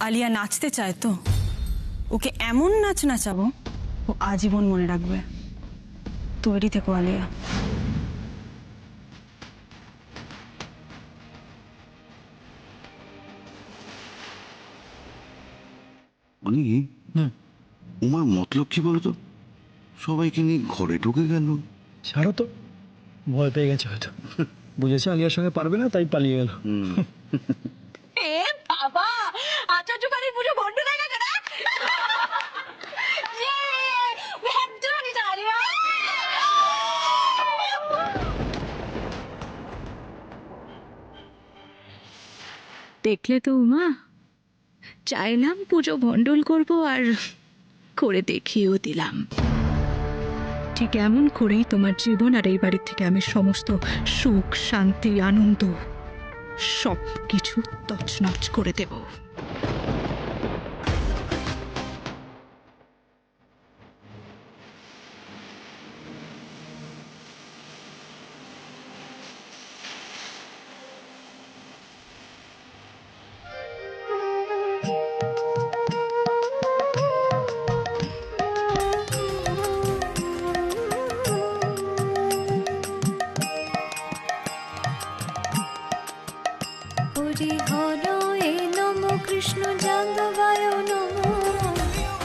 আলিয়া নাচতে চায় তো ওকে এমন নাচ নাচাবো ও আজীবন মনে রাখবে। তৈরি থেকো আলিয়া। উনি উমার মতলব কি বলতো? সবাইকে নিয়ে ঘরে ঢুকে গেল। ছাড়ো তো, ভয় পেয়ে গেছে হয়তো, বুঝেছে আলিয়ার সঙ্গে পারবে না তাই পালিয়ে গেল। এ বাবা, আচার্য বাড়ির পুজো বন্ধ হয়ে গেছে না? ভেতরে দাঁড়িয়ে দেখলে তো উমা, চাইলাম পুজো ভণ্ডুল করব আর করে দেখিয়েও দিলাম। ঠিক এমন করেই তোমার জীবন আর এই বাড়ির থেকে আমি সমস্ত সুখ শান্তি আনন্দ সব কিছু তছনছ করে দেব। হরি হর এ নম কৃষ্ণ যাদবায় নম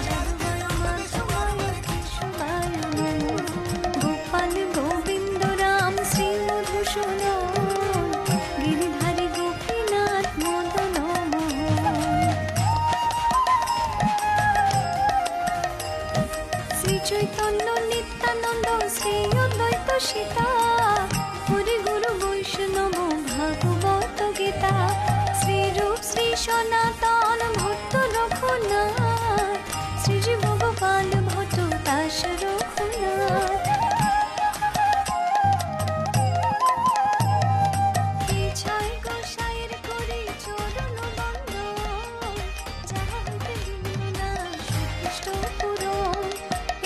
যাদবায় মাধবায় কেশবায় নম গোপাল গোবিন্দ রাম শ্রী মধুসূদন গিরিধারী গোপীনাথ মদন শ্রী চৈতন্য নিত্যানন্দ শ্রী অদ্বৈত সীতা হরি গুরু বৈষ্ণব ভাগবত গীতা শ্রীরূপ শ্রী সনাতন ভট্ট রঘুনাথ শ্রীজীব গোপাল ভট্ট দাস রঘুনাথ ছয় গোসাইয়ের করে চরণ বন্দন যাহা হইতে ভিন্ন না সুকৃষ্ট পুরন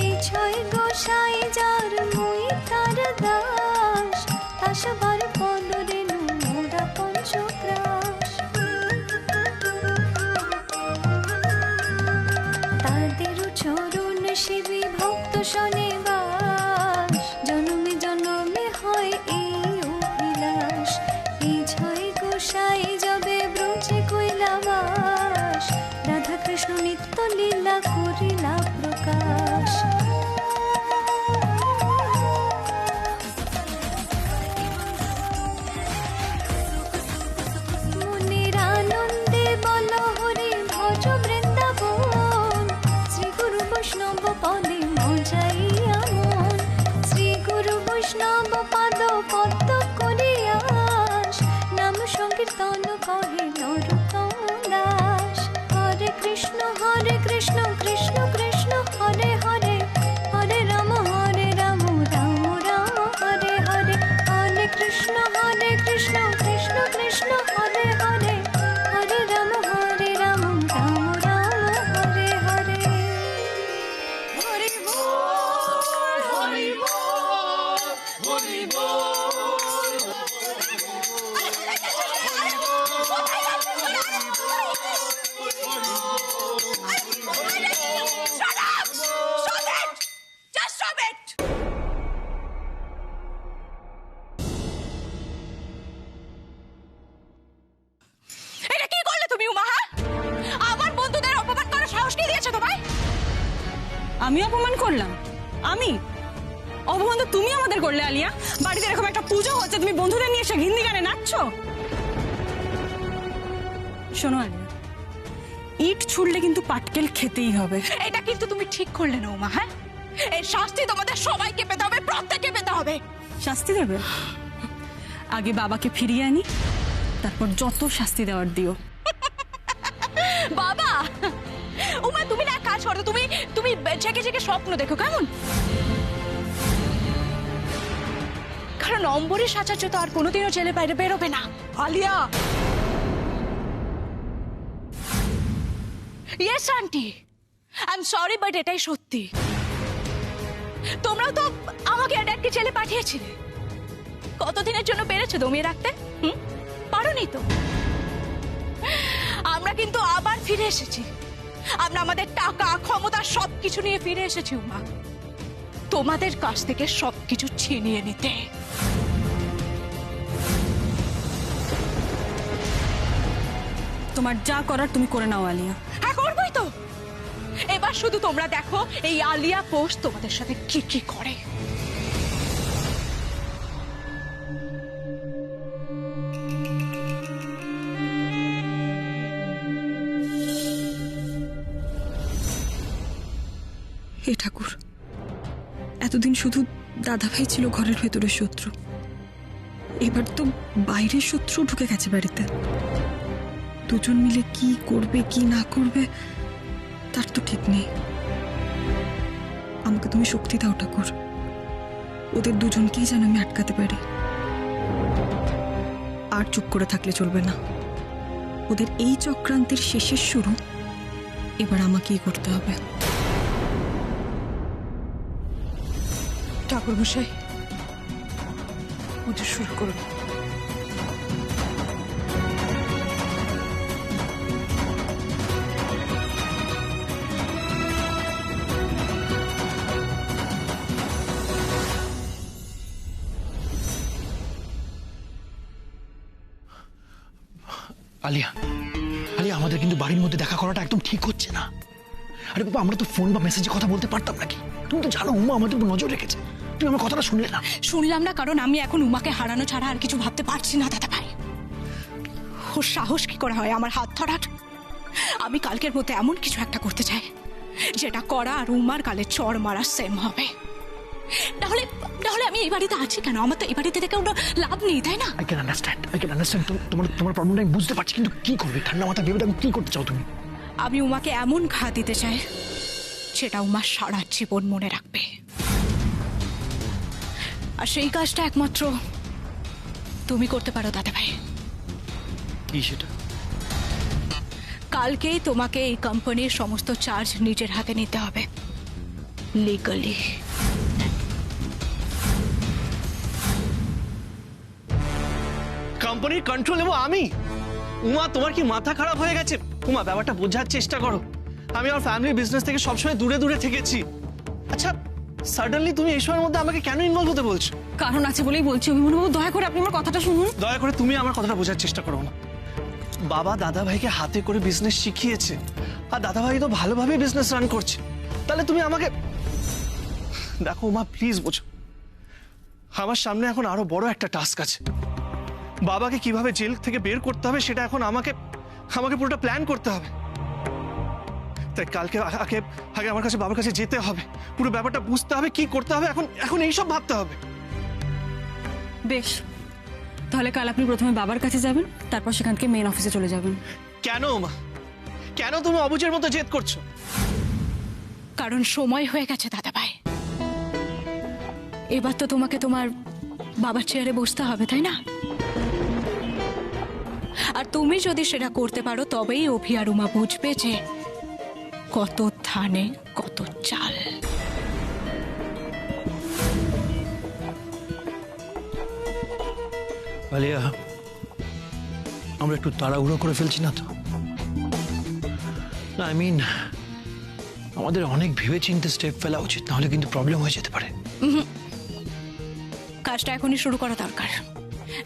এই ছয় গোসাই যার মুই তার দাস তাসবার পদরে মোরা পঞ্চগ্রাস তাদের চরণ সেবী ভক্ত শনিবাস জন্মে জন্মে হয় এই অভিলাষ এই ছয় গোসাই যাবে ব্রজে কৈলাবাস রাধা কৃষ্ণ নিত্য লীলা করিলা প্রকাশ মনের আনন্দে বল হরি ভজ বৃন্দাবন শ্রী গুরু বৈষ্ণব পদে মজাইয়া মন শ্রী গুরু বৈষ্ণব পাদ পদ্ম করিয়াস নাম সংকীর্তন কহে নরোত্তম দাস হরে কৃষ্ণ কৃষ্ণ কৃষ্ণ হরে হরে হরে রাম রাম রাম হরে হরে হরে কৃষ্ণ কৃষ্ণ কৃষ্ণ হরে হরে হরে রাম রাম রাম হরে হরে হরি বল হরি বল হরি বল এটা কি করলে তুমি উমা? হ্যাঁ, আমার বন্ধুদের অপমান করার সাহস কে দিয়েছে তোমায়? আমি অপমান করলাম? আমি অপমান তো তুমি আমাদের করলে আলিয়া। বাড়িতে এরকম একটা পুজো হচ্ছে তুমি বন্ধুদের নিয়ে এসে হিন্দি গানে নাচছো। শোনো আলিয়া, ইট ছুড়লে কিন্তু পাটকেল খেতেই হবে। এটা কিন্তু তুমি ঠিক করলে না উমা। হ্যাঁ, এর শাস্তি তোমাদের সবাইকে পেতে হবে, প্রত্যেককে পেতে হবে। শাস্তি দেবে? আগে বাবাকে ফিরিয়ে আনি, তারপর যত শাস্তি দেওয়ার দিও। বাবা, উমা তুমি না এক কাজ করো, তুমি তুমি জেগে জেগে স্বপ্ন দেখো কেমন? কারণ অম্বরীশ আচার্য তো আর কোনোদিনও জেলে বাইরে বেরোবে না। Alia, yes aunty, I am sorry but এটাই সত্যি। তোমরাও তো আমাকে আর ড্যাডকে জেলে পাঠিয়েছিলে। কতদিনের জন্য পেরেছো দমিয়ে রাখতে? পারোনি তো। আমরা কিন্তু আবার ফিরে এসেছি। আমরা আমাদের টাকা ক্ষমতা সবকিছু নিয়ে ফিরে এসেছি উমা, তোমাদের কাছ থেকে সবকিছু ছিনিয়ে নিতে। তোমার যা করার তুমি করে নাও আলিয়া। হ্যাঁ করবোই তো। এবার শুধু তোমরা দেখো এই আলিয়া পোস্ট তোমাদের সাথে কি কি করে। হে ঠাকুর, এতদিন শুধু দাদাভাই ছিল ঘরের ভেতরে শত্রু, এবার তো বাইরের শত্রু ঢুকে গেছে বাড়িতে। দুজন মিলে কি করবে কি না করবে তার তো ঠিক নেই। আমাকে তুমি শক্তি দাও ঠাকুর, ওদের দুজনকেই যেন আমি আটকাতে পারি। আর চুপ করে থাকলে চলবে না। ওদের এই চক্রান্তের শেষের শুরু এবার আমাকেই করতে হবে। ঠাকুর মশাই, পুজো শুরু করুন। আলিয়া, আলিয়া আমাদের কিন্তু বাড়ির মধ্যে দেখা করাটা একদম ঠিক হচ্ছে না। আরে বাবা, আমরা তো ফোন বা মেসেজে কথা বলতে পারতাম নাকি? তুমি তো জানো উমা আমাদের উপর নজর রেখেছে। তুমি আমার কথাটা শুনলে না? শুনলাম না, কারণ আমি এখন উমাকে হারানো ছাড়া আর কিছু ভাবতে পারছি না দাদা ভাই। ওর সাহস কি করে হয় আমার হাত ধরার? আমি কালকের মধ্যে এমন কিছু একটা করতে চাই যেটা করা আর উমার গালে চড় মারা সেম হবে। তাহলে তাহলে আমি এই বাড়িতে আছি কেন? আমার তো এই বাড়িতে থেকে কোনো লাভ নেই, তাই না? আই ক্যান আন্ডারস্ট্যান্ড তোমার প্রবলেমটা আমি বুঝতে পারছি, কিন্তু কি করবে? ঠান্ডা মাথা ভেবে দেখো কি করতে চাও তুমি। আমি উমাকে এমন ঘা দিতে চাই সেটা উমা সারা জীবন মনে রাখবে। আর সেই কাজটা একমাত্র তুমি করতে পারো দাদা ভাই। কি সেটা? কালকেই তোমাকে এই কোম্পানির সমস্ত চার্জ নিজের হাতে নিতে হবে, লিগালি। কোম্পানির কন্ট্রোল নেবো আমি? উমা, তোমার কি মাথা খারাপ হয়ে গেছে? উমা, ব্যাপারটা বোঝার চেষ্টা করো। আমি আমার ফ্যামিলি বিজনেস থেকে সবসময় দূরে দূরে থেকেছি। আচ্ছা, সাডেনলি তুমি এইসবের মধ্যে আমাকে কেন ইনভলভ হতে বলছো? কারণ আছে বলেই বলছি অভিমন্যুবাবু, দয়া করে আপনি আমার কথাটা শুনুন। দয়া করে তুমি আমার কথাটা বোঝার চেষ্টা করো না। বাবা দাদা ভাইকে হাতে করে বিজনেস শিখিয়েছে, আর দাদা ভাই তো ভালোভাবে বিজনেস রান করছে। তাহলে তুমি আমাকে দেখো উমা, প্লিজ বোঝো। আমার সামনে এখন আরো বড় একটা টাস্ক আছে। বাবাকে কিভাবে জেল থেকে বের করতে হবে সেটা এখন আমাকে পুরোটা প্ল্যান করতে হবে। তাই কালকে আগে আমার কাছে বাবার কাছে যেতে হবে, পুরো ব্যাপারটা বুঝতে হবে, কি করতে হবে। এখন এইসব ভাবতে হবে। বেশ, তাহলে কাল আপনি প্রথমে বাবার কাছে যাবেন, তারপর সেখান থেকে মেন অফিসে চলে যাবেন। কেন মা, কেন তুমি অবুঝের মতো জেদ করছো? কারণ সময় হয়ে গেছে দাদা ভাই। এবার তো তোমাকে তোমার বাবার চেয়ারে বসতে হবে, তাই না? আর তুমি যদি সেটা করতে পারো তবেই অভি আর উমা বুঝবে যে কত ধানে কত চাল। আলিয়া, আমরা একটু তাড়াহুড়ো করে ফেলছি না তো? না, আই মিন আমাদের অনেক ভেবেচিন্তে স্টেপ ফেলা উচিত, নাহলে কিন্তু প্রবলেম হয়ে যেতে পারে। কাজটা এখনই শুরু করা দরকার।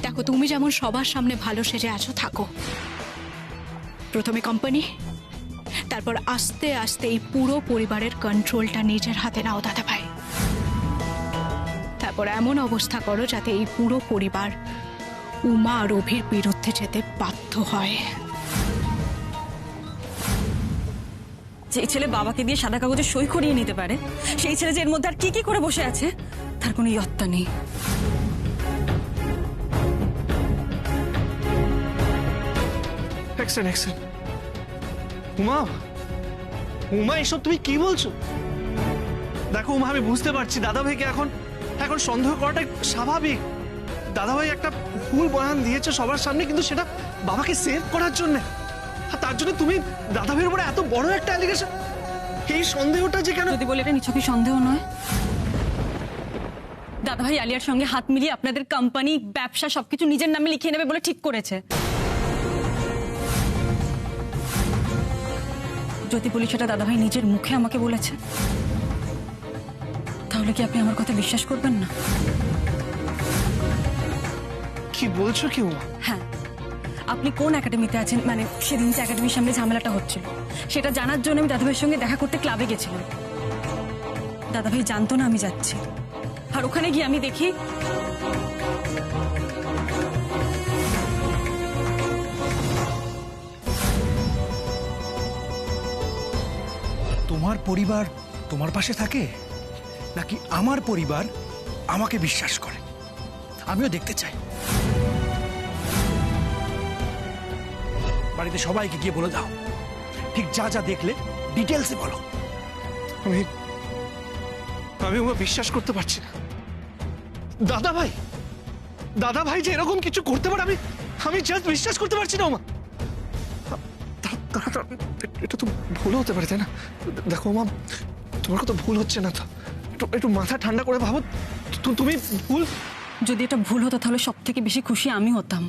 দেখো, তুমি যেমন সবার সামনে ভালো সেজে আছো, থাকো। প্রথমে কোম্পানি, তারপর আস্তে আস্তে এই পুরো পরিবারের কন্ট্রোলটা নিজের হাতে নাও দাদা ভাই। তারপর এমন অবস্থা করো যাতে এই পুরো পরিবার উমা আর অভির বিরুদ্ধে যেতে বাধ্য হয়। যে ছেলে বাবাকে দিয়ে সাদা কাগজে সই করিয়ে নিতে পারে, সেই ছেলে যে এর মধ্যে আর কি কি করে বসে আছে তার কোনো ইয়ত্তা নেই। এক্সেলেন্ট। উমা, উমা, এসব তুমি কি বলছো? দেখো উমা, আমি বুঝতে পারছি দাদা ভাইকে এখন সন্দেহ করাটা স্বাভাবিক। দাদা ভাই একটা ভুল বয়ান দিয়েছে সবার সামনে, কিন্তু সেটা বাবাকে সেভ করার জন্য। আর তার জন্য তুমি দাদা ভাইয়ের উপরে এত বড় একটা অ্যালিগেশন, এই সন্দেহটা যে কেন? যদি বলে এটা নিছকই সন্দেহ নয়, দাদাভাই আলিয়ার সঙ্গে হাত মিলিয়ে আপনাদের কোম্পানি, ব্যবসা সবকিছু নিজের নামে লিখিয়ে নেবে বলে ঠিক করেছে। যদি বলি সেটা দাদাভাই নিজের মুখে আমাকে বলেছে, তাহলে কি আপনি আমার কথা বিশ্বাস করবেন না? কি বলছো কি উমা? হ্যাঁ, আপনি কোন একাডেমিতে আছেন, মানে সেদিন যে একাডেমির সামনে ঝামেলাটা হচ্ছিল, সেটা জানার জন্য আমি দাদাভাইয়ের সঙ্গে দেখা করতে ক্লাবে গেছিলাম। দাদাভাই জানতো না আমি যাচ্ছি, আর ওখানে গিয়ে আমি দেখি তোমার পরিবার তোমার পাশে থাকে, নাকি আমার পরিবার আমাকে বিশ্বাস করে? আমিও দেখতে চাই। বাড়িতে সবাইকে গিয়ে বলে দাও, ঠিক যা যা দেখলে ডিটেলসে বলো। আমি আমি উমা বিশ্বাস করতে পারছি না। দাদা ভাই যে এরকম কিছু করতে পারে, আমি জাস্ট বিশ্বাস করতে পারছি না উমা। এটা তো ভুল হতে পারে, তাই না? দেখো উমা, তোমার কথা ভুল হচ্ছে না তো? একটু মাথা ঠান্ডা করে ভাবো। তুমি ভুল, যদি এটা ভুল হতো তাহলে সব থেকে বেশি খুশি আমি হতাম।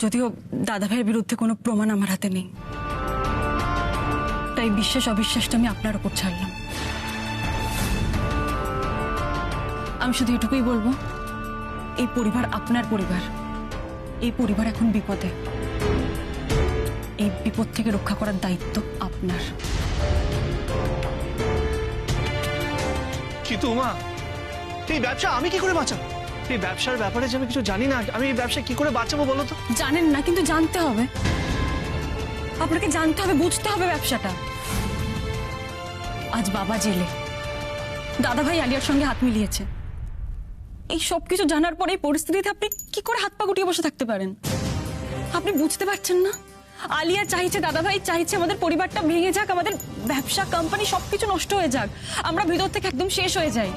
যদিও দাদাভাইয়ের বিরুদ্ধে কোনো প্রমাণ আমার হাতে নেই, তাই বিশ্বাস অবিশ্বাসটা আমি আপনার উপর ছাড়লাম। আমি শুধু এটুকুই বলবো, এই পরিবার আপনার পরিবার, এই পরিবার এখন বিপদে। এই বিপদ থেকে রক্ষা করার দায়িত্ব আপনার। কিন্তু উমা, এই ব্যবসা আমি কি করে বাঁচাবো? এই ব্যবসার ব্যাপারে যে আমি কিছু জানি না, আমি এই ব্যবসা কি করে বাঁচাবো বলো তো? জানেন না, কিন্তু জানতে হবে। আপনাকে জানতে হবে, বুঝতে হবে ব্যবসাটা। আজ বাবা জেলে, দাদাভাই আলিয়ার সঙ্গে হাত মিলিয়েছে। এই সব কিছু জানার পরে এই পরিস্থিতিতে আপনি কি করে হাত পা গুটিয়ে বসে থাকতে পারেন? আপনি বুঝতে পারছেন না? আলিয়া চাইছে, দাদাভাই চাইছে আমাদের পরিবারটা ভেঙে যাক, আমাদের ব্যবসা কোম্পানি সবকিছু নষ্ট হয়ে যাক, আমরা ভিতর থেকে একদম শেষ হয়ে যাই।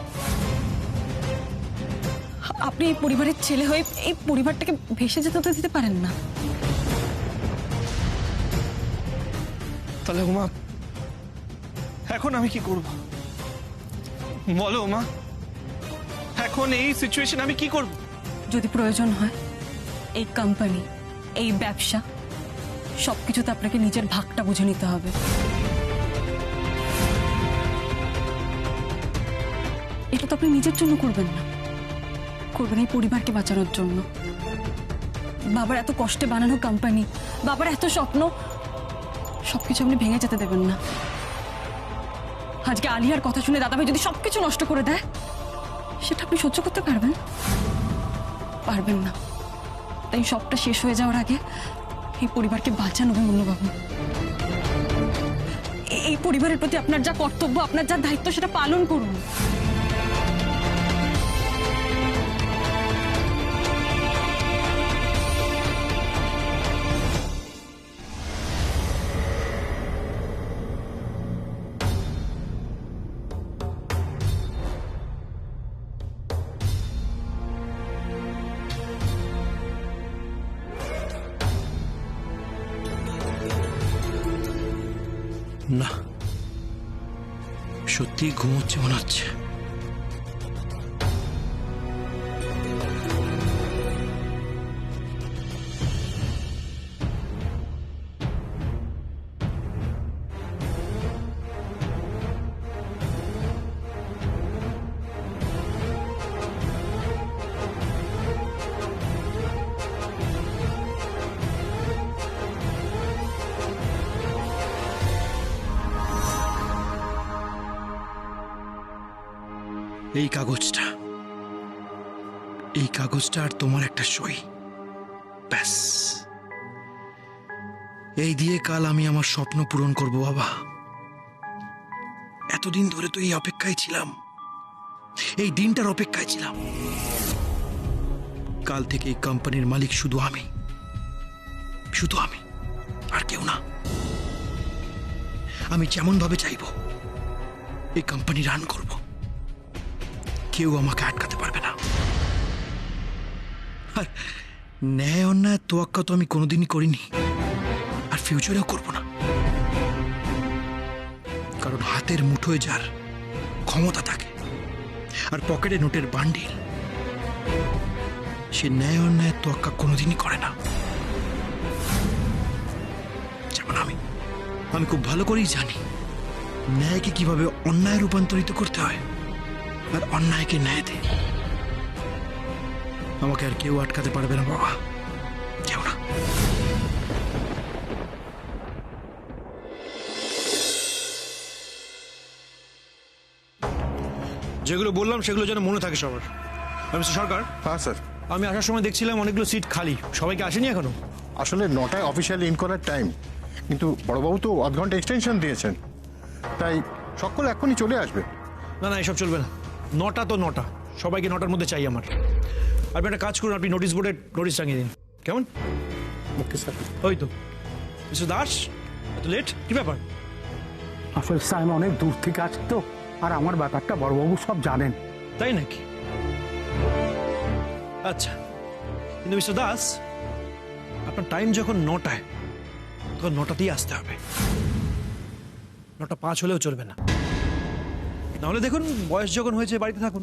আপনি এই পরিবারের ছেলে হয়ে এই পরিবারটাকে ভেসে যেতে তো দিতে পারেন না। তাহলে উমা, এখন আমি কি করব বলো উমা? এখন এই সিচুয়েশন আমি কি করব? যদি প্রয়োজন হয়, এই কোম্পানি, এই ব্যবসা সবকিছুতে আপনাকে নিজের ভাগটা বুঝে নিতে হবে। এটা তো আপনি নিজের জন্য করবেন না, করবেন এই পরিবারকে বাঁচানোর জন্য। বাবার এত কষ্টে বানানো কোম্পানি, বাবার এত স্বপ্ন, সবকিছু আপনি ভেঙে যেতে দেবেন না। আজকে আলিয়ার কথা শুনে দাদাভাই যদি সবকিছু নষ্ট করে দেয়, সেটা আপনি সহ্য করতে পারবেন? পারবেন না। তাই সবটা শেষ হয়ে যাওয়ার আগে এই পরিবারকে বাঁচানো অমূল্যবাবু। এই পরিবারের প্রতি আপনার যা কর্তব্য, আপনার যা দায়িত্ব, সেটা পালন করুন। না, সত্যি ঘুমোচ্ছে মনে হচ্ছে। এই কাগজটা আর তোমার একটা সই, ব্যাস। এই দিয়ে কাল আমি আমার স্বপ্ন পূরণ করব বাবা। এতদিন ধরে তো এই অপেক্ষায় ছিলাম, এই দিনটার অপেক্ষায় ছিলাম। কাল থেকে এই কোম্পানির মালিক শুধু আমি, আর কেউ না। আমি যেমন ভাবে চাইব এই কোম্পানি রান করব, কেউ আমাকে আটকাতে পারবে না। আর ন্যায় অন্যায় তোয়াক্কা তো আমি কোনোদিনই করিনি, আর ফিউচারেও করব না। কারণ হাতের মুঠোয় যার ক্ষমতা থাকে আর পকেটে নোটের বান্ডিল, সে ন্যায় অন্যায় তোয়াক্কা কোনোদিনই করে না। আমি খুব ভালো করেই জানি ন্যায়কে কিভাবে অন্যায় রূপান্তরিত করতে হয় আর অন্যায়কে ন্যায় দে। আমাকে আর কেউ আটকাতে পারবে না বাবা, কেউ না। যেগুলো বললাম সেগুলো যেন মনে থাকে সবার। মিস্টার সরকার, হ্যাঁ স্যার। আমি আসার সময় দেখছিলাম অনেকগুলো সিট খালি, সবাইকে আসেনি এখনো? আসলে 9টায় অফিসিয়ালি ইন করার টাইম, কিন্তু বড়বাবু তো আধ ঘন্টা এক্সটেনশন দিয়েছেন, তাই সকল এখনই চলে আসবে। না না, এসব চলবে না। 9টা তো 9টা, সবাইকে 9টার মধ্যে চাই আমার। আপনি একটা কাজ করুন, আপনি নোটিশ বোর্ডে নোটিশ টাঙিয়ে দিন, কেমন? Okay sir. ওই তো মিস্টার দাস, এত লেট কি ব্যাপার? আসলে স্যার আমি অনেক দূর থেকে আসছি তো, আর আমার ব্যাপারটা বড়বাবু সব জানেন। তাই নাকি? আচ্ছা, কিন্তু মিস্টার দাস, আপনার টাইম যখন 9টায়, তখন 9টাতেই আসতে হবে। 9:05 হলেও চলবে না। নাহলে দেখুন, বয়স যখন হয়েছে বাড়িতে থাকুন,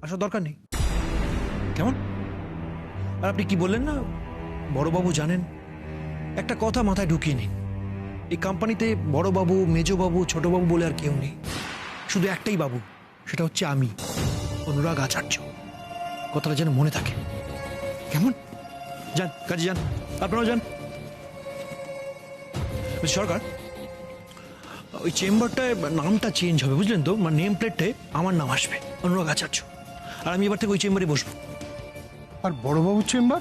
আসার দরকার নেই, কেমন? আর আপনি কি বললেন না, বড়বাবু জানেন? একটা কথা মাথায় ঢুকিয়ে নিন, এই কোম্পানিতে বড়বাবু, মেজবাবু, ছোটবাবু বলে আর কেউ নেই, শুধু একটাই বাবু, সেটা হচ্ছে আমি, অনুরাগ আচার্য। কথাটা যেন মনে থাকে, কেমন? যান কাজে যান, আপনারাও যান। সরকার, ওই চেম্বারটায় নামটা চেঞ্জ হবে, বুঝলেন তো? মানে নেম প্লেটে আমার নাম আসবে, অনুরাগ আচার্য, আর আমি এবার থেকে ওই চেম্বারে বসবো। আর বড়বাবুর চেম্বার?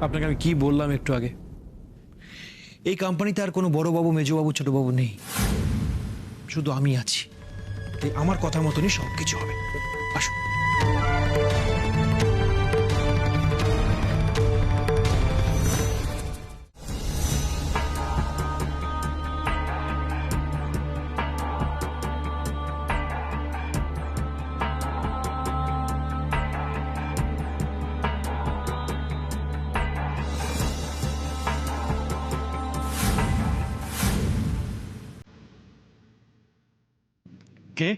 আপনাকে আমি কি বললাম একটু আগে, এই কোম্পানিতে আর কোনো বড়বাবু, মেজবাবু, ছোটবাবু নেই, শুধু আমি আছি। তাই আমার কথার মতনই সব কিছু হবে। আসুন। কে?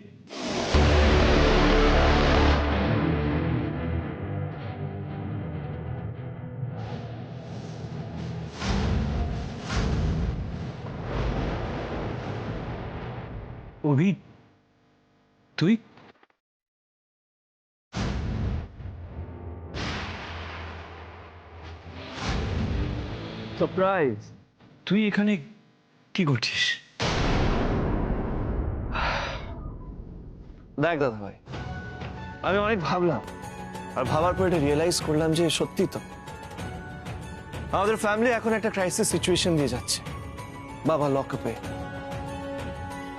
অভি, তুই? সারপ্রাইজ! তুই এখানে কি করছিস? দেখ দাদা ভাই, আমি অনেক ভাবলাম, আর ভাবার পর এটা রিয়েলাইজ করলাম যে সত্যি তো আমাদের ফ্যামিলি এখন একটা ক্রাইসিস সিচুয়েশন দিয়ে যাচ্ছে। বাবা লকআপে,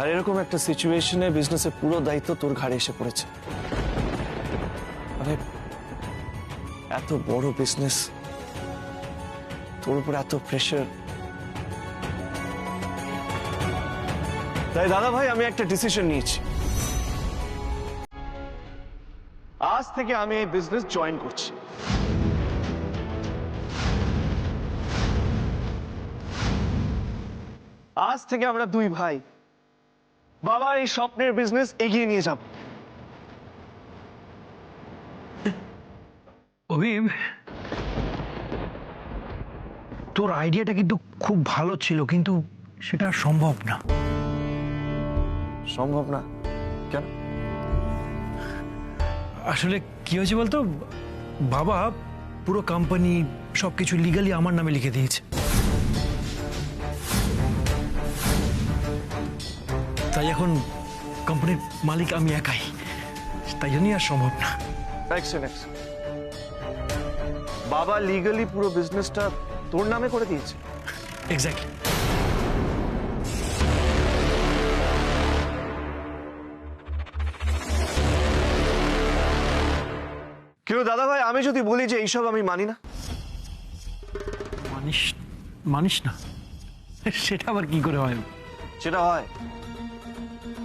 আর এরকম একটা সিচুয়েশনে বিজনেসের পুরো দায়িত্ব তোর ঘাড়ে এসে পড়েছে। মানে এত বড় বিজনেস, তোর উপর এত প্রেশার। তাই দাদা ভাই, আমি একটা ডিসিশন নিয়েছি, আজ থেকে আমি এই বিজনেস জয়েন করছি। আজ থেকে আমরা দুই ভাই বাবার এই স্বপ্নের বিজনেস এগিয়ে নিয়ে যাব। অভিব, তোর আইডিয়াটা কিন্তু খুব ভালো ছিল, কিন্তু সেটা সম্ভব না। সম্ভব না কেন? আসলে কি হয়েছে বলতো, বাবা পুরো কোম্পানি সবকিছু লিগালি আমার নামে লিখে দিয়েছে। তাই এখন কোম্পানির মালিক আমি একাই, তাই জন্যই আর সম্ভব না। বাবা লিগালি পুরো বিজনেসটা তোর নামে করে দিয়েছে? এক্স্যাক্টলি। কেউ দাদা ভাই, আমি যদি বলি যে এইসব আমি মানি না? মানিস না? সেটা আবার কি করে হয়? সেটা হয়,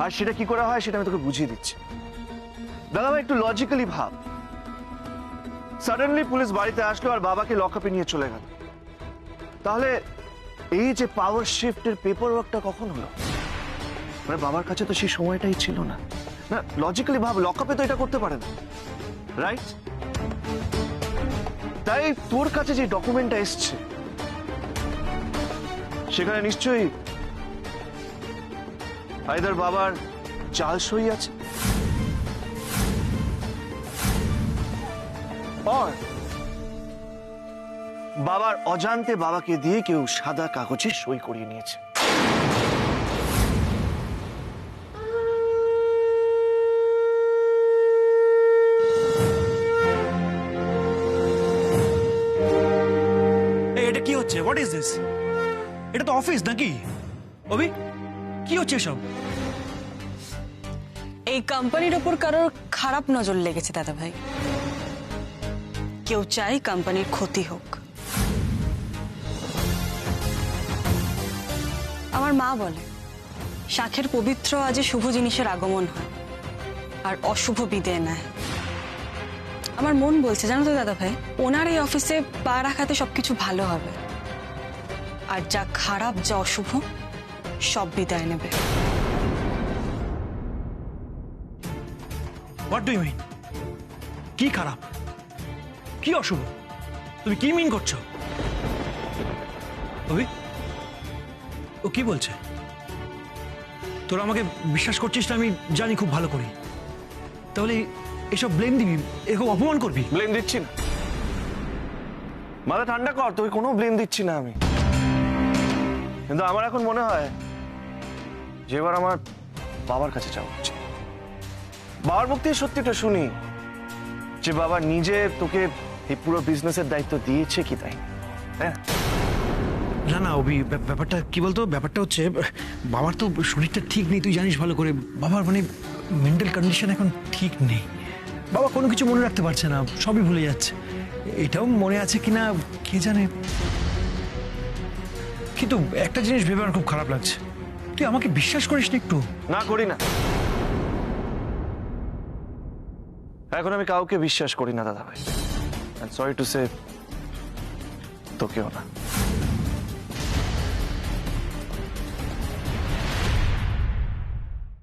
আর সেটা কি করে হয় সেটা আমি তোকে বুঝিয়ে দিচ্ছি। দাদা ভাই, একটু লজিক্যালি ভাব। সাডেনলি পুলিশ বাড়িতে আসলো আর বাবাকে লকআপে নিয়ে চলে গেল, তাহলে এই যে পাওয়ার শিফটের পেপার ওয়ার্কটা কখন হলো? মানে বাবার কাছে তো সেই সময়টাই ছিল না। না, লজিক্যালি ভাব, লকআপে তো এটা করতে পারে না, রাইট? তাই তোর কাছে যে ডকুমেন্টটা এসছে, সেখানে নিশ্চয়ই আইদার বাবার চাল সই আছে, আর বাবার অজান্তে বাবাকে দিয়ে কেউ সাদা কাগজে সই করিয়ে নিয়েছে। এটা কি হচ্ছে? What is this? এটা তো অফিস নাকি? অভি, কি হচ্ছে সব? এই কোম্পানির উপর কারোর খারাপ নজর লেগেছে দাদা ভাই। কেউ চায় কোম্পানির ক্ষতি হোক। আমার মা বলে শাঁখের পবিত্র আজে শুভ জিনিসের আগমন হয় আর অশুভ বিদায় নেয়। আমার মন বলছে জানো তো দাদা ভাই, ওনার এই অফিসে পা রাখাতে সবকিছু ভালো হবে, আর যা খারাপ যা অশুভ সব বিদায় নেবে। What do you mean? কি খারাপ, কি অশুভ, তুমি কি মিন করছো? অভি, ও কি বলছে? তোরা আমাকে বিশ্বাস করছিস না? আমি জানি খুব ভালো করি। তাহলে এসব ব্লেম দিবি, এরকম অপমান করবি? ব্লেম দিচ্ছি না, মাথা ঠান্ডা কর, তোকে কোনো ব্লেম দিচ্ছি না আমি। কিন্তু আমার এখন মনে হয় যে এবার আমার বাবার কাছে যাওয়া উচিত। বাবার মুখ থেকে সত্যিটা শুনি যে বাবা নিজে তোকে এই পুরো বিজনেসের দায়িত্ব দিয়েছে কি তাই। হ্যাঁ না না অভি, ব্যাপারটা কি বলতো, ব্যাপারটা হচ্ছে বাবার তো শরীরটা ঠিক নেই, তুই জানিস ভালো করে। বাবার মানে মেন্টাল কন্ডিশন এখন ঠিক নেই। বাবা কোনো কিছু মনে রাখতে পারছে না, সবই ভুলে যাচ্ছে। এটাও মনে আছে কিনা কে জানে। কিন্তু একটা জিনিস ভেবে আমার খুব খারাপ লাগছে, তুই আমাকে বিশ্বাস করিস না একটু? না, করি না। এখন আমি কাউকে বিশ্বাস করি না দাদা ভাই। সরি টু সে, তোকেও না।